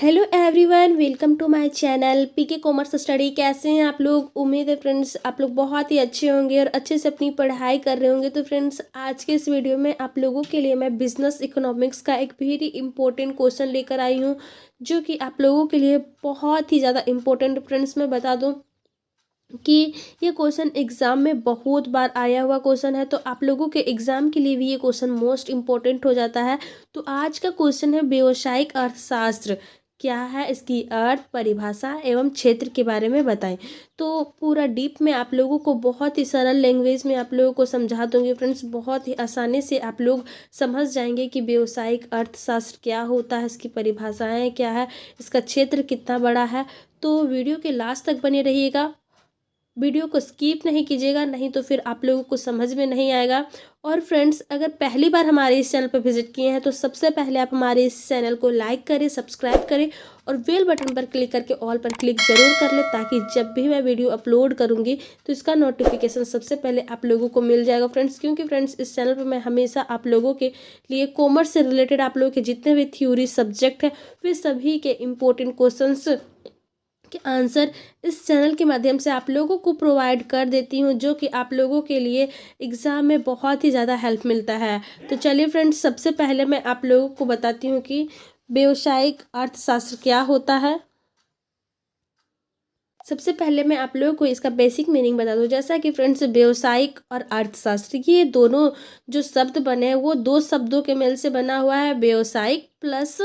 Hello everyone, welcome to my channel PK commerce study. कैसे हैं आप लोग? उम्मीद है फ्रेंड्स आप लोग बहुत ही अच्छे होंगे और अच्छे से अपनी पढ़ाई कर रहे होंगे। तो फ्रेंड्स आज के इस वीडियो में आप लोगों के लिए मैं बिजनेस इकोनॉमिक्स का एक वेरी इंपॉर्टेंट क्वेश्चन लेकर आई हूँ, जो कि आप लोगों के लिए बहुत ही ज़्यादा इम्पोर्टेंट। फ्रेंड्स मैं बता दूँ कि ये क्वेश्चन एग्ज़ाम में बहुत बार आया हुआ क्वेश्चन है, तो आप लोगों के एग्ज़ाम के लिए भी ये क्वेश्चन मोस्ट इम्पोर्टेंट हो जाता है। तो आज का क्वेश्चन है व्यावसायिक अर्थशास्त्र क्या है, इसकी अर्थ, परिभाषा एवं क्षेत्र के बारे में बताएं। तो पूरा डीप में आप लोगों को बहुत ही सरल लैंग्वेज में आप लोगों को समझा दूंगी फ्रेंड्स। बहुत ही आसानी से आप लोग समझ जाएंगे कि व्यावसायिक अर्थशास्त्र क्या होता है, इसकी परिभाषाएं क्या है, इसका क्षेत्र कितना बड़ा है। तो वीडियो के लास्ट तक बने रहिएगा, वीडियो को स्किप नहीं कीजिएगा, नहीं तो फिर आप लोगों को समझ में नहीं आएगा। और फ्रेंड्स अगर पहली बार हमारे इस चैनल पर विजिट किए हैं तो सबसे पहले आप हमारे इस चैनल को लाइक करें, सब्सक्राइब करें और बेल बटन पर क्लिक करके ऑल पर क्लिक जरूर कर लें, ताकि जब भी मैं वीडियो अपलोड करूंगी तो इसका नोटिफिकेशन सबसे पहले आप लोगों को मिल जाएगा फ्रेंड्स। क्योंकि फ्रेंड्स इस चैनल पर मैं हमेशा आप लोगों के लिए कॉमर्स से रिलेटेड आप लोगों के जितने भी थ्योरी सब्जेक्ट हैं वे सभी के इम्पोर्टेंट क्वेश्चंस के आंसर इस चैनल के माध्यम से आप लोगों को प्रोवाइड कर देती हूँ, जो कि आप लोगों के लिए एग्ज़ाम में बहुत ही ज़्यादा हेल्प मिलता है। तो चलिए फ्रेंड्स सबसे पहले मैं आप लोगों को बताती हूँ कि व्यावसायिक अर्थशास्त्र क्या होता है। सबसे पहले मैं आप लोगों को इसका बेसिक मीनिंग बता दूं। जैसा कि फ्रेंड्स व्यावसायिक और अर्थशास्त्र ये दोनों जो शब्द बने हैं वो दो शब्दों के मेल से बना हुआ है, व्यावसायिक प्लस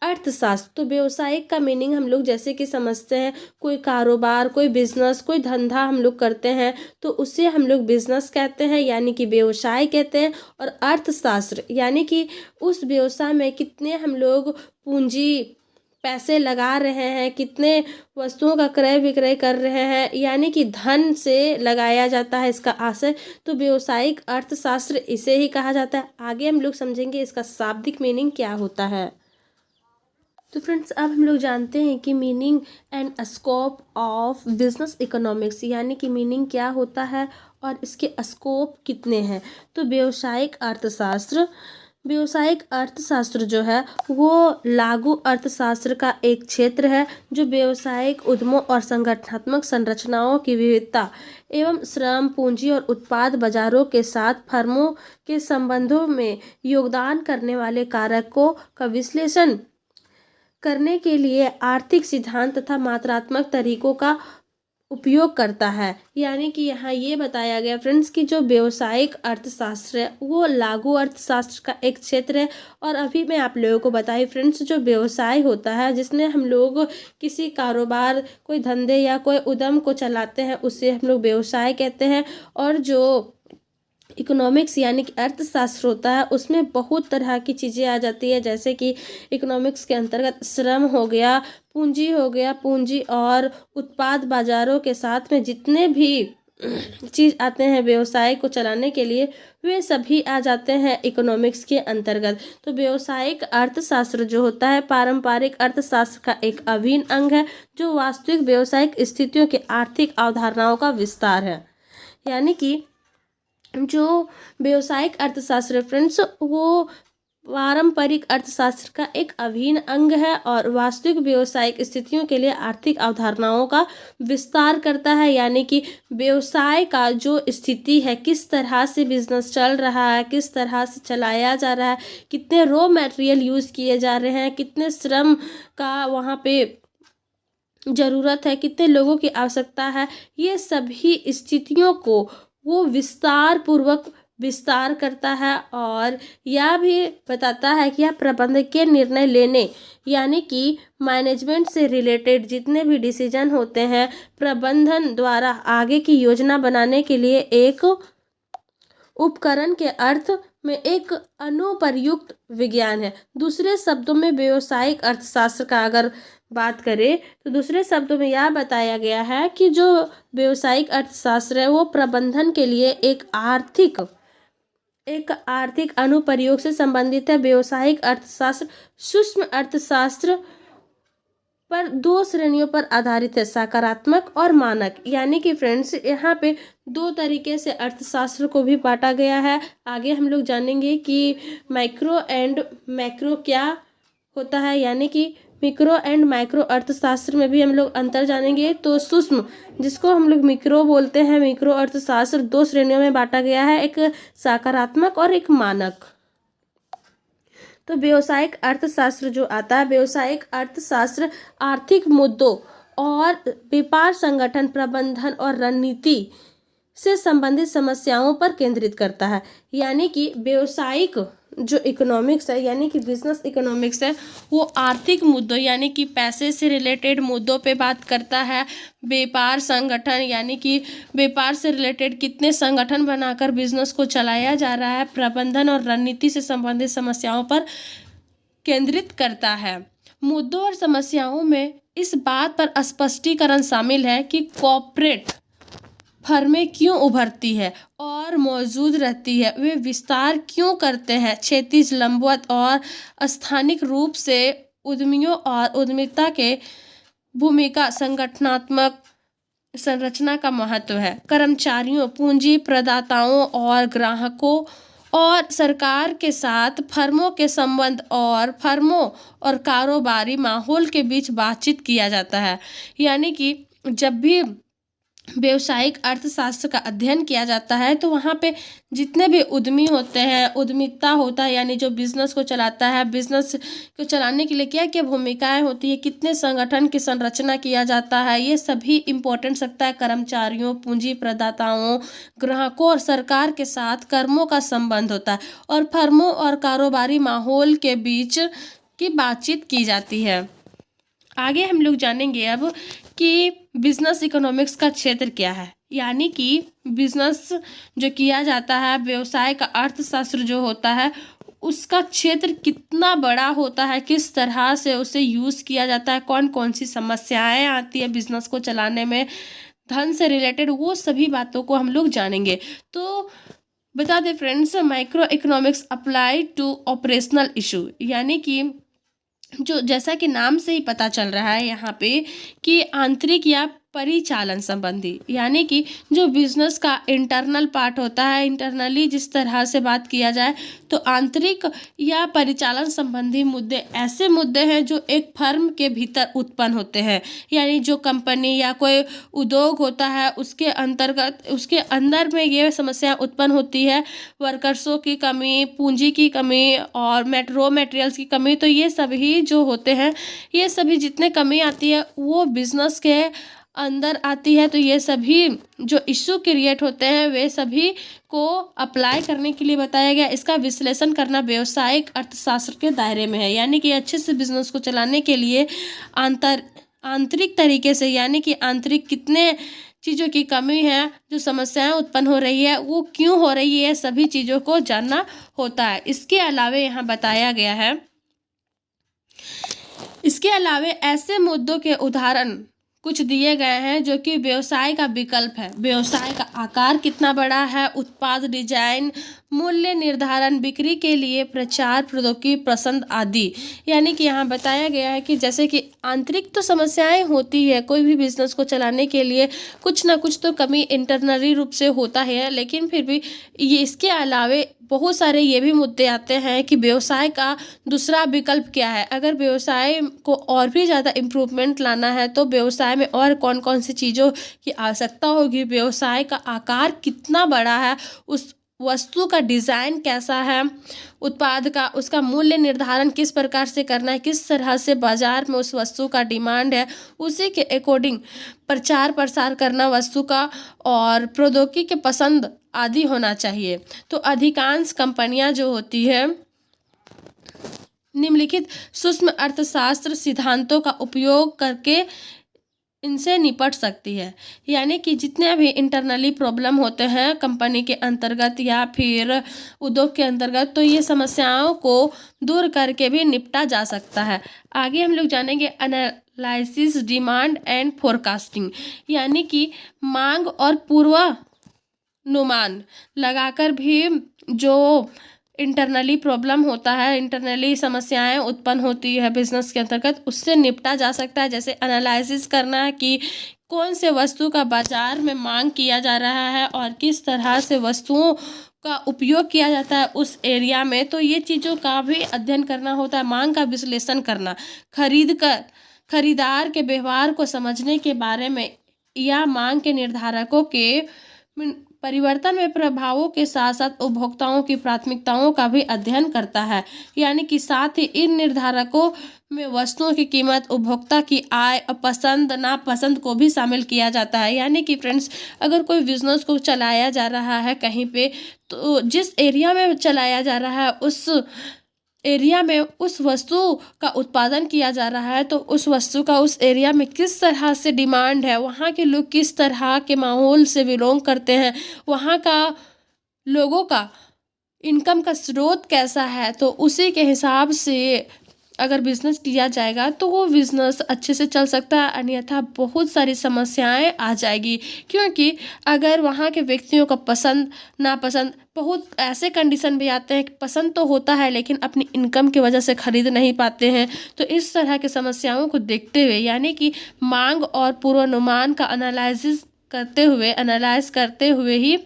अर्थशास्त्र। तो व्यावसायिक का मीनिंग हम लोग जैसे कि समझते हैं, कोई कारोबार, कोई बिजनेस, कोई धंधा हम लोग करते हैं तो उसे हम लोग बिजनेस कहते हैं, यानी कि व्यवसाय कहते हैं। और अर्थशास्त्र यानी कि उस व्यवसाय में कितने हम लोग पूंजी पैसे लगा रहे हैं, कितने वस्तुओं का क्रय विक्रय कर रहे हैं, यानी कि धन से लगाया जाता है इसका आशय। तो व्यावसायिक अर्थशास्त्र इसे ही कहा जाता है। आगे हम लोग समझेंगे इसका शाब्दिक मीनिंग क्या होता है। तो फ्रेंड्स अब हम लोग जानते हैं कि meaning and scope of business economics, यानी कि मीनिंग क्या होता है और इसके स्कोप कितने हैं। तो व्यावसायिक अर्थशास्त्र जो है वो लागू अर्थशास्त्र का एक क्षेत्र है, जो व्यावसायिक उद्यमों और संगठनात्मक संरचनाओं की विविधता एवं श्रम पूंजी और उत्पाद बाजारों के साथ फर्मों के संबंधों में योगदान करने वाले कारकों का विश्लेषण करने के लिए आर्थिक सिद्धांत तथा मात्रात्मक तरीकों का उपयोग करता है। यानी कि यहाँ ये बताया गया फ्रेंड्स कि जो व्यावसायिक अर्थशास्त्र है वो लागू अर्थशास्त्र का एक क्षेत्र है। और अभी मैं आप लोगों को बताई फ्रेंड्स, जो व्यवसाय होता है जिसमें हम लोग किसी कारोबार, कोई धंधे या कोई उद्यम को चलाते हैं उसे हम लोग व्यवसाय कहते हैं। और जो इकोनॉमिक्स यानी कि अर्थशास्त्र होता है उसमें बहुत तरह की चीज़ें आ जाती है, जैसे कि इकोनॉमिक्स के अंतर्गत श्रम हो गया, पूंजी हो गया, पूंजी और उत्पाद बाजारों के साथ में जितने भी चीज़ आते हैं व्यवसाय को चलाने के लिए वे सभी आ जाते हैं इकोनॉमिक्स के अंतर्गत। तो व्यावसायिक अर्थशास्त्र जो होता है पारंपरिक अर्थशास्त्र का एक अभिन्न अंग है, जो वास्तविक व्यावसायिक स्थितियों के आर्थिक अवधारणाओं का विस्तार है। यानी कि जो व्यावसायिक अर्थशास्त्र फ्रेंड्स वो पारंपरिक अर्थशास्त्र का एक अभिन्न अंग है और वास्तविक व्यावसायिक स्थितियों के लिए आर्थिक अवधारणाओं का विस्तार करता है। यानी कि व्यवसाय का जो स्थिति है, किस तरह से बिजनेस चल रहा है, किस तरह से चलाया जा रहा है, कितने रॉ मटेरियल यूज़ किए जा रहे हैं, कितने श्रम का वहाँ पे ज़रूरत है, कितने लोगों की आवश्यकता है, ये सभी स्थितियों को वो विस्तार करता है। और यह भी बताता है कि यह प्रबंधकीय निर्णय लेने यानी कि मैनेजमेंट से रिलेटेड जितने भी डिसीजन होते हैं प्रबंधन द्वारा आगे की योजना बनाने के लिए एक उपकरण के अर्थ में एक अनुप्रयुक्त विज्ञान है। दूसरे शब्दों में व्यावसायिक अर्थशास्त्र का अगर बात करें तो दूसरे शब्दों में यह बताया गया है कि जो व्यावसायिक अर्थशास्त्र है वो प्रबंधन के लिए एक आर्थिक अनुप्रयोग से संबंधित है। व्यावसायिक अर्थशास्त्र सूक्ष्म अर्थशास्त्र पर दो श्रेणियों पर आधारित है, सकारात्मक और मानक। यानी कि फ्रेंड्स यहाँ पे दो तरीके से अर्थशास्त्र को भी बांटा गया है। आगे हम लोग जानेंगे कि माइक्रो एंड मैक्रो क्या होता है, यानी कि मिक्रो एंड माइक्रो अर्थशास्त्र में भी हम लोग अंतर जानेंगे। तो सूक्ष्म, जिसको हम लोग मिक्रो बोलते हैं, मिक्रो अर्थशास्त्र दो श्रेणियों में बांटा गया है, एक सकारात्मक और एक मानक। तो व्यवसायिक अर्थशास्त्र जो आता है, व्यवसायिक अर्थशास्त्र आर्थिक मुद्दों और व्यापार संगठन प्रबंधन और रणनीति से संबंधित समस्याओं पर केंद्रित करता है। यानी कि व्यवसायिक जो इकोनॉमिक्स है, यानी कि बिजनेस इकोनॉमिक्स है, वो आर्थिक मुद्दों यानी कि पैसे से रिलेटेड मुद्दों पे बात करता है। व्यापार संगठन यानी कि व्यापार से रिलेटेड कितने संगठन बनाकर बिजनेस को चलाया जा रहा है, प्रबंधन और रणनीति से संबंधित समस्याओं पर केंद्रित करता है। मुद्दों और समस्याओं में इस बात पर स्पष्टीकरण शामिल है कि कॉर्पोरेट फर्में क्यों उभरती है और मौजूद रहती है, वे विस्तार क्यों करते हैं, क्षैतिज, लंबवत और स्थानिक रूप से उद्यमियों और उद्यमिता के भूमिका, संगठनात्मक संरचना का महत्व है, कर्मचारियों, पूंजी प्रदाताओं और ग्राहकों और सरकार के साथ फर्मों के संबंध और फर्मों और कारोबारी माहौल के बीच बातचीत किया जाता है। यानी कि जब भी व्यवसायिक अर्थशास्त्र का अध्ययन किया जाता है तो वहाँ पे जितने भी उद्यमी होते हैं, उद्यमिता होता है, यानी जो बिजनेस को चलाता है, बिजनेस को चलाने के लिए क्या क्या भूमिकाएं होती है, कितने संगठन की संरचना किया जाता है, ये सभी इम्पोर्टेंट रखता है। कर्मचारियों, पूंजी प्रदाताओं, ग्राहकों और सरकार के साथ कर्मों का संबंध होता है और फर्मों और कारोबारी माहौल के बीच की बातचीत की जाती है। आगे हम लोग जानेंगे अब कि बिजनेस इकोनॉमिक्स का क्षेत्र क्या है। यानी कि बिजनेस जो किया जाता है, व्यवसाय का अर्थशास्त्र जो होता है, उसका क्षेत्र कितना बड़ा होता है, किस तरह से उसे यूज़ किया जाता है, कौन कौन सी समस्याएं आती है बिजनेस को चलाने में, धन से रिलेटेड, वो सभी बातों को हम लोग जानेंगे। तो बता दें friends, micro economics apply to operational issue, यानी कि जो जैसा कि नाम से ही पता चल रहा है यहाँ पे कि आंतरिक या परिचालन संबंधी, यानी कि जो बिजनेस का इंटरनल पार्ट होता है, इंटरनली जिस तरह से बात किया जाए, तो आंतरिक या परिचालन संबंधी मुद्दे ऐसे मुद्दे हैं जो एक फर्म के भीतर उत्पन्न होते हैं। यानी जो कंपनी या कोई उद्योग होता है उसके अंतर्गत, उसके अंदर में ये समस्या उत्पन्न होती है, वर्कर्सों की कमी, पूंजी की कमी और रॉ मटेरियल्स की कमी। तो ये सभी जो होते हैं, ये सभी जितने कमी आती है वो बिजनेस के अंदर आती है। तो ये सभी जो इश्यू क्रिएट होते हैं वे सभी को अप्लाई करने के लिए बताया गया। इसका विश्लेषण करना व्यवसायिक अर्थशास्त्र के दायरे में है। यानी कि अच्छे से बिजनेस को चलाने के लिए आंतरिक तरीके से, यानी कि आंतरिक कितने चीज़ों की कमी है, जो समस्याएं उत्पन्न हो रही है वो क्यों हो रही है, सभी चीज़ों को जानना होता है। इसके अलावे यहाँ बताया गया है, इसके अलावे ऐसे मुद्दों के उदाहरण कुछ दिए गए हैं जो कि व्यवसाय का विकल्प है, व्यवसाय का आकार कितना बड़ा है, उत्पाद डिजाइन, मूल्य निर्धारण, बिक्री के लिए प्रचार, प्रौद्योगिकी पसंद आदि। यानी कि यहाँ बताया गया है कि जैसे कि आंतरिक तो समस्याएं होती है, कोई भी बिजनेस को चलाने के लिए कुछ ना कुछ तो कमी इंटरनली रूप से होता है, लेकिन फिर भी ये इसके अलावे बहुत सारे ये भी मुद्दे आते हैं कि व्यवसाय का दूसरा विकल्प क्या है। अगर व्यवसाय को और भी ज़्यादा इम्प्रूवमेंट लाना है तो व्यवसाय में और कौन कौन सी चीज़ों की आवश्यकता होगी, व्यवसाय का आकार कितना बड़ा है, उस वस्तु का डिज़ाइन कैसा है, उत्पाद का उसका मूल्य निर्धारण किस प्रकार से करना है, किस तरह से बाजार में उस वस्तु का डिमांड है, उसी के अकॉर्डिंग प्रचार प्रसार करना वस्तु का, और प्रौद्योगिकी के पसंद आदि होना चाहिए। तो अधिकांश कंपनियां जो होती है निम्नलिखित सूक्ष्म अर्थशास्त्र सिद्धांतों का उपयोग करके इनसे निपट सकती है। यानी कि जितने भी इंटरनली प्रॉब्लम होते हैं कंपनी के अंतर्गत या फिर उद्योग के अंतर्गत, तो ये समस्याओं को दूर करके भी निपटा जा सकता है। आगे हम लोग जानेंगे एनालिसिस, डिमांड एंड फोरकास्टिंग, यानी कि मांग और पूर्वानुमान लगाकर भी जो इंटरनली प्रॉब्लम होता है, इंटरनली समस्याएं उत्पन्न होती है बिजनेस के अंतर्गत, उससे निपटा जा सकता है। जैसे एनालिसिस करना है कि कौन से वस्तु का बाजार में मांग किया जा रहा है और किस तरह से वस्तुओं का उपयोग किया जाता है उस एरिया में, तो ये चीज़ों का भी अध्ययन करना होता है। मांग का विश्लेषण करना, खरीदार के व्यवहार को समझने के बारे में या मांग के निर्धारकों के परिवर्तन में प्रभावों के साथ साथ उपभोक्ताओं की प्राथमिकताओं का भी अध्ययन करता है। यानी कि साथ ही इन निर्धारकों में वस्तुओं की कीमत, उपभोक्ता की आय और पसंद नापसंद को भी शामिल किया जाता है। यानी कि फ्रेंड्स, अगर कोई बिजनेस को चलाया जा रहा है कहीं पे, तो जिस एरिया में चलाया जा रहा है उस एरिया में उस वस्तु का उत्पादन किया जा रहा है, तो उस वस्तु का उस एरिया में किस तरह से डिमांड है, वहाँ के लोग किस तरह के माहौल से बिलोंग करते हैं, वहाँ का लोगों का इनकम का स्रोत कैसा है, तो उसी के हिसाब से अगर बिजनेस किया जाएगा तो वो बिजनेस अच्छे से चल सकता है। अन्यथा बहुत सारी समस्याएं आ जाएगी, क्योंकि अगर वहाँ के व्यक्तियों का पसंद नापसंद, बहुत ऐसे कंडीशन भी आते हैं कि पसंद तो होता है लेकिन अपनी इनकम की वजह से खरीद नहीं पाते हैं। तो इस तरह की समस्याओं को देखते हुए, यानी कि मांग और पूर्वानुमान का एनालाइज करते हुए ही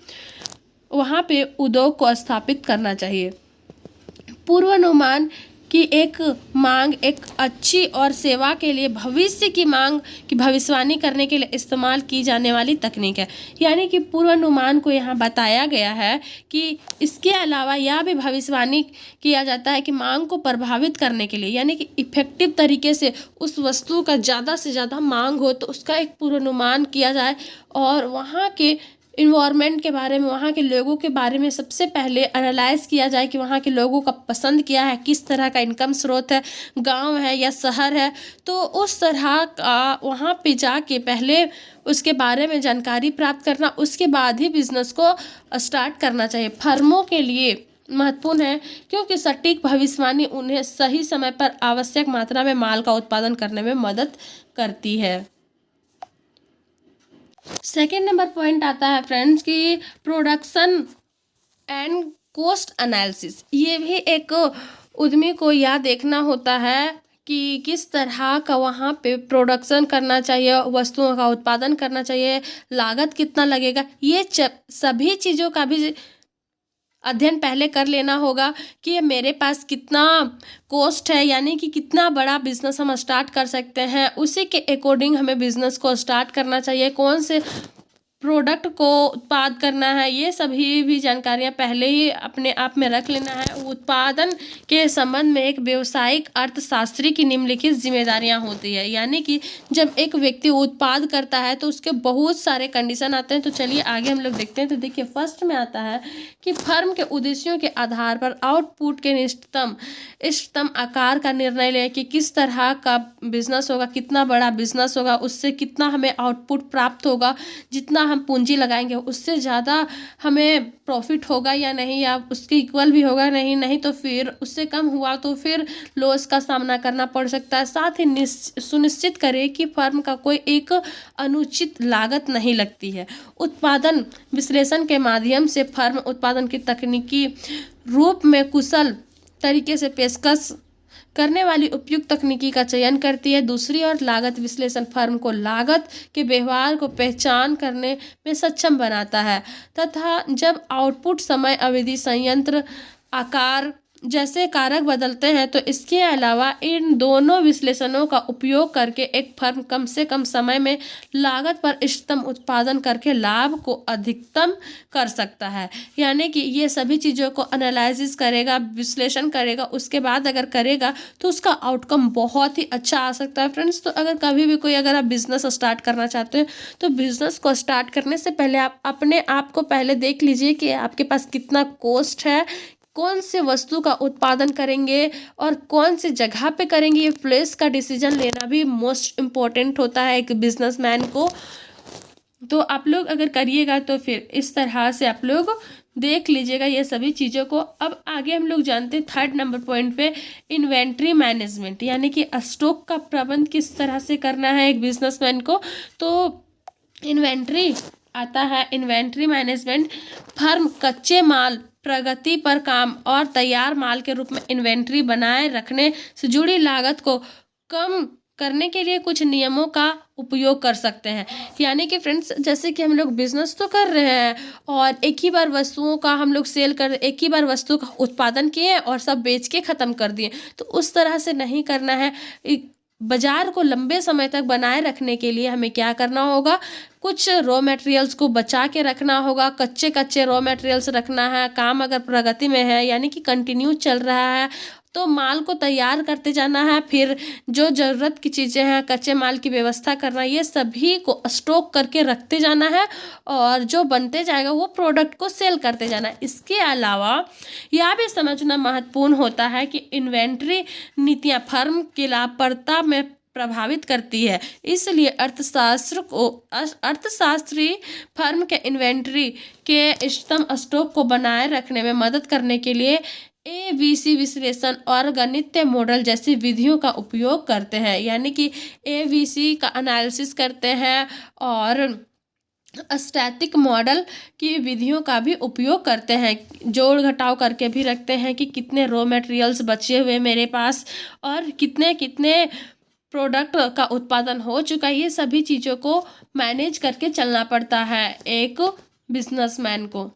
वहाँ पे उद्योग को स्थापित करना चाहिए। पूर्वानुमान की एक मांग एक अच्छी और सेवा के लिए भविष्य की मांग की भविष्यवाणी करने के लिए इस्तेमाल की जाने वाली तकनीक है। यानी कि पूर्वानुमान को यहाँ बताया गया है कि इसके अलावा यह भी भविष्यवाणी किया जाता है कि मांग को प्रभावित करने के लिए, यानी कि इफेक्टिव तरीके से उस वस्तु का ज़्यादा से ज़्यादा मांग हो तो उसका एक पूर्वानुमान किया जाए और वहाँ के इन्वायरमेंट के बारे में, वहाँ के लोगों के बारे में सबसे पहले एनालाइज किया जाए कि वहाँ के लोगों का पसंद क्या है, किस तरह का इनकम स्रोत है, गांव है या शहर है। तो उस तरह का वहाँ पे जाके पहले उसके बारे में जानकारी प्राप्त करना, उसके बाद ही बिजनेस को स्टार्ट करना चाहिए। फर्मों के लिए महत्वपूर्ण है क्योंकि सटीक भविष्यवाणी उन्हें सही समय पर आवश्यक मात्रा में माल का उत्पादन करने में मदद करती है। सेकेंड नंबर पॉइंट आता है फ्रेंड्स कि प्रोडक्शन एंड कॉस्ट एनालिसिस। ये भी एक उद्यमी को यह देखना होता है कि किस तरह का वहाँ पे प्रोडक्शन करना चाहिए, वस्तुओं का उत्पादन करना चाहिए, लागत कितना लगेगा, ये सभी चीज़ों का भी अध्ययन पहले कर लेना होगा कि मेरे पास कितना कॉस्ट है, यानी कि कितना बड़ा बिजनेस हम स्टार्ट कर सकते हैं। उसी के अकॉर्डिंग हमें बिजनेस को स्टार्ट करना चाहिए। कौन से प्रोडक्ट को उत्पाद करना है, ये सभी भी जानकारियाँ पहले ही अपने आप में रख लेना है। उत्पादन के संबंध में एक व्यावसायिक अर्थशास्त्री की निम्नलिखित जिम्मेदारियाँ होती है। यानी कि जब एक व्यक्ति उत्पाद करता है तो उसके बहुत सारे कंडीशन आते हैं। तो चलिए आगे हम लोग देखते हैं। तो देखिए फर्स्ट में आता है कि फर्म के उद्देश्यों के आधार पर आउटपुट के इष्टतम आकार का निर्णय लें कि किस तरह का बिजनेस होगा, कितना बड़ा बिजनेस होगा, उससे कितना हमें आउटपुट प्राप्त होगा, जितना हम पूंजी लगाएंगे उससे ज़्यादा हमें प्रॉफिट होगा या नहीं, या उसके इक्वल भी होगा नहीं तो फिर उससे कम हुआ तो फिर लॉस का सामना करना पड़ सकता है। साथ ही सुनिश्चित करें कि फर्म का कोई एक अनुचित लागत नहीं लगती है। उत्पादन विश्लेषण के माध्यम से फर्म उत्पादन की तकनीकी रूप में कुशल तरीके से पेशकश करने वाली उपयुक्त तकनीकी का चयन करती है। दूसरी ओर लागत विश्लेषण फर्म को लागत के व्यवहार को पहचान करने में सक्षम बनाता है तथा जब आउटपुट, समय अवधि, संयंत्र आकार जैसे कारक बदलते हैं तो इसके अलावा इन दोनों विश्लेषणों का उपयोग करके एक फर्म कम से कम समय में लागत पर इष्टतम उत्पादन करके लाभ को अधिकतम कर सकता है। यानी कि ये सभी चीज़ों को एनालिसिस करेगा, विश्लेषण करेगा, उसके बाद अगर करेगा तो उसका आउटकम बहुत ही अच्छा आ सकता है। फ्रेंड्स, तो अगर कभी भी कोई अगर आप बिजनेस स्टार्ट करना चाहते हैं तो बिजनेस को स्टार्ट करने से पहले आप अपने आप को पहले देख लीजिए कि आपके पास कितना कॉस्ट है, कौन से वस्तु का उत्पादन करेंगे और कौन सी जगह पे करेंगे। ये प्लेस का डिसीजन लेना भी मोस्ट इम्पोर्टेंट होता है एक बिजनेसमैन को। तो आप लोग अगर करिएगा तो फिर इस तरह से आप लोग देख लीजिएगा ये सभी चीज़ों को। अब आगे हम लोग जानते हैं थर्ड नंबर पॉइंट पे इन्वेंट्री मैनेजमेंट, यानी कि स्टॉक का प्रबंध किस तरह से करना है एक बिजनेसमैन को। तो इन्वेंट्री आता है। इन्वेंट्री मैनेजमेंट फर्म कच्चे माल, प्रगति पर काम और तैयार माल के रूप में इन्वेंट्री बनाए रखने से जुड़ी लागत को कम करने के लिए कुछ नियमों का उपयोग कर सकते हैं। यानी कि फ्रेंड्स, जैसे कि हम लोग बिजनेस तो कर रहे हैं और एक ही बार वस्तुओं का हम लोग सेल कर, एक ही बार वस्तु का उत्पादन किए और सब बेच के ख़त्म कर दिए, तो उस तरह से नहीं करना है। बाजार को लंबे समय तक बनाए रखने के लिए हमें क्या करना होगा, कुछ रॉ मटेरियल्स को बचा के रखना होगा, कच्चे कच्चे रॉ मटेरियल्स रखना है। काम अगर प्रगति में है यानी कि कंटिन्यू चल रहा है तो माल को तैयार करते जाना है, फिर जो ज़रूरत की चीज़ें हैं, कच्चे माल की व्यवस्था करना, ये सभी को स्टॉक करके रखते जाना है और जो बनते जाएगा वो प्रोडक्ट को सेल करते जाना है। इसके अलावा यह भी समझना महत्वपूर्ण होता है कि इन्वेंट्री नीतियाँ फर्म की लाभप्रदता में प्रभावित करती है। इसलिए अर्थशास्त्री फर्म के इन्वेंट्री के इष्टतम स्टॉक को बनाए रखने में मदद करने के लिए ABC विश्लेषण और गणितीय मॉडल जैसी विधियों का उपयोग करते हैं। यानी कि ABC का एनालिसिस करते हैं और स्टैटिक मॉडल की विधियों का भी उपयोग करते हैं। जोड़ घटाव करके भी रखते हैं कि कितने रॉ मटेरियल्स बचे हुए मेरे पास और कितने कितने प्रोडक्ट का उत्पादन हो चुका है। ये सभी चीज़ों को मैनेज करके चलना पड़ता है एक बिजनेसमैन को।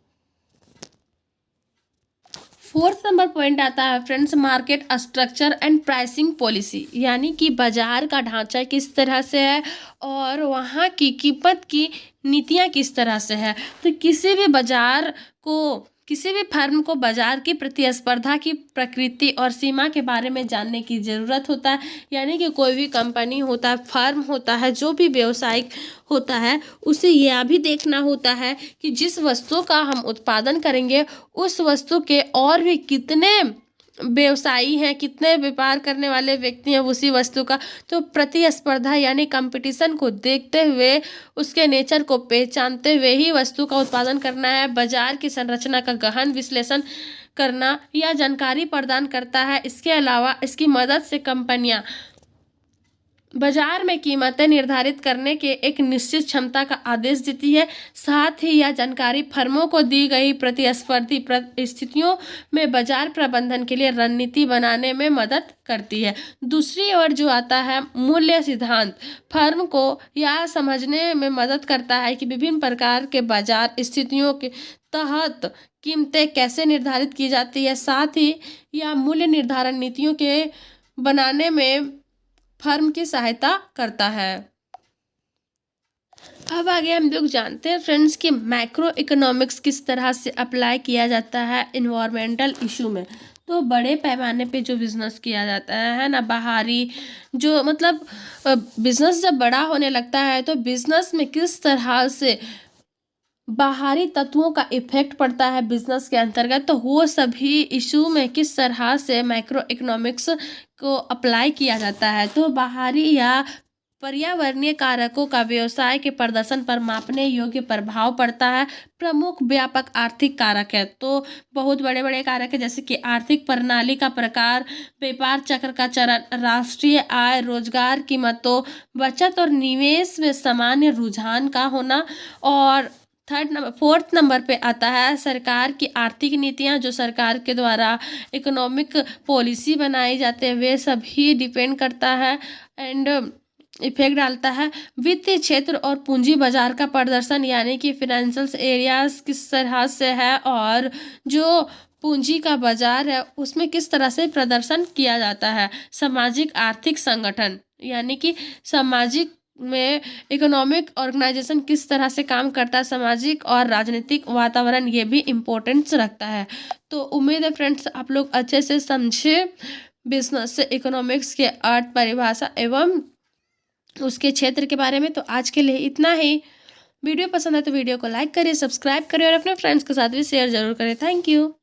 4th नंबर पॉइंट आता है friends, market structure and pricing policy. यानी कि बाजार का ढांचा किस तरह से है और वहाँ की कीमत की नीतियाँ किस तरह से है। तो किसी भी फर्म को बाजार की प्रतिस्पर्धा की प्रकृति और सीमा के बारे में जानने की ज़रूरत होता है। यानी कि कोई भी कंपनी होता है, फर्म होता है, जो भी व्यवसायिक होता है, उसे यह भी देखना होता है कि जिस वस्तु का हम उत्पादन करेंगे उस वस्तु के और भी कितने व्यवसायी हैं, कितने व्यापार करने वाले व्यक्ति हैं उसी वस्तु का। तो प्रतिस्पर्धा यानी कंपटीशन को देखते हुए, उसके नेचर को पहचानते हुए ही वस्तु का उत्पादन करना है। बाजार की संरचना का गहन विश्लेषण करना या जानकारी प्रदान करता है। इसके अलावा इसकी मदद से कंपनियां बाजार में कीमतें निर्धारित करने के एक निश्चित क्षमता का आदेश देती है। साथ ही यह जानकारी फर्मों को दी गई प्रतिस्पर्धी परिस्थितियों में बाजार प्रबंधन के लिए रणनीति बनाने में मदद करती है। दूसरी ओर जो आता है मूल्य सिद्धांत, फर्म को यह समझने में मदद करता है कि विभिन्न प्रकार के बाजार स्थितियों के तहत कीमतें कैसे निर्धारित की जाती है। साथ ही यह मूल्य निर्धारण नीतियों के बनाने में फर्म की सहायता करता है। अब आगे हम लोग जानते हैं फ्रेंड्स कि मैक्रो इकोनॉमिक्स किस तरह से अप्लाई किया जाता है इन्वायरमेंटल इशू में। तो बड़े पैमाने पे जो बिजनेस किया जाता है ना, बाहरी जो मतलब बिजनेस जब बड़ा होने लगता है तो बिजनेस में किस तरह से बाहरी तत्वों का इफेक्ट पड़ता है बिजनेस के अंतर्गत, तो वो सभी इशू में किस तरह से मैक्रो इकोनॉमिक्स को अप्लाई किया जाता है। तो बाहरी या पर्यावरणीय कारकों का व्यवसाय के प्रदर्शन पर मापने योग्य प्रभाव पड़ता है। प्रमुख व्यापक आर्थिक कारक है, तो बहुत बड़े बड़े कारक है जैसे कि आर्थिक प्रणाली का प्रकार, व्यापार चक्र का चरण, राष्ट्रीय आय, रोजगार, कीमतों, बचत और निवेश में सामान्य रुझान का होना। और 4th नंबर पे आता है सरकार की आर्थिक नीतियाँ, जो सरकार के द्वारा इकोनॉमिक पॉलिसी बनाई जाते हैं वे सभी डिपेंड करता है एंड इफेक्ट डालता है। वित्तीय क्षेत्र और पूंजी बाजार का प्रदर्शन यानी कि फाइनेंशियल एरियाज किस तरह से है और जो पूंजी का बाजार है उसमें किस तरह से प्रदर्शन किया जाता है। सामाजिक आर्थिक संगठन यानी कि सामाजिक में इकोनॉमिक ऑर्गेनाइजेशन किस तरह से काम करता है, सामाजिक और राजनीतिक वातावरण ये भी इम्पोर्टेंस रखता है। तो उम्मीद है फ्रेंड्स आप लोग अच्छे से समझे बिजनेस से इकोनॉमिक्स के अर्थ, परिभाषा एवं उसके क्षेत्र के बारे में। तो आज के लिए इतना ही। वीडियो पसंद है तो वीडियो को लाइक करिए, सब्सक्राइब करिए और अपने फ्रेंड्स के साथ भी शेयर जरूर करें। Thank you.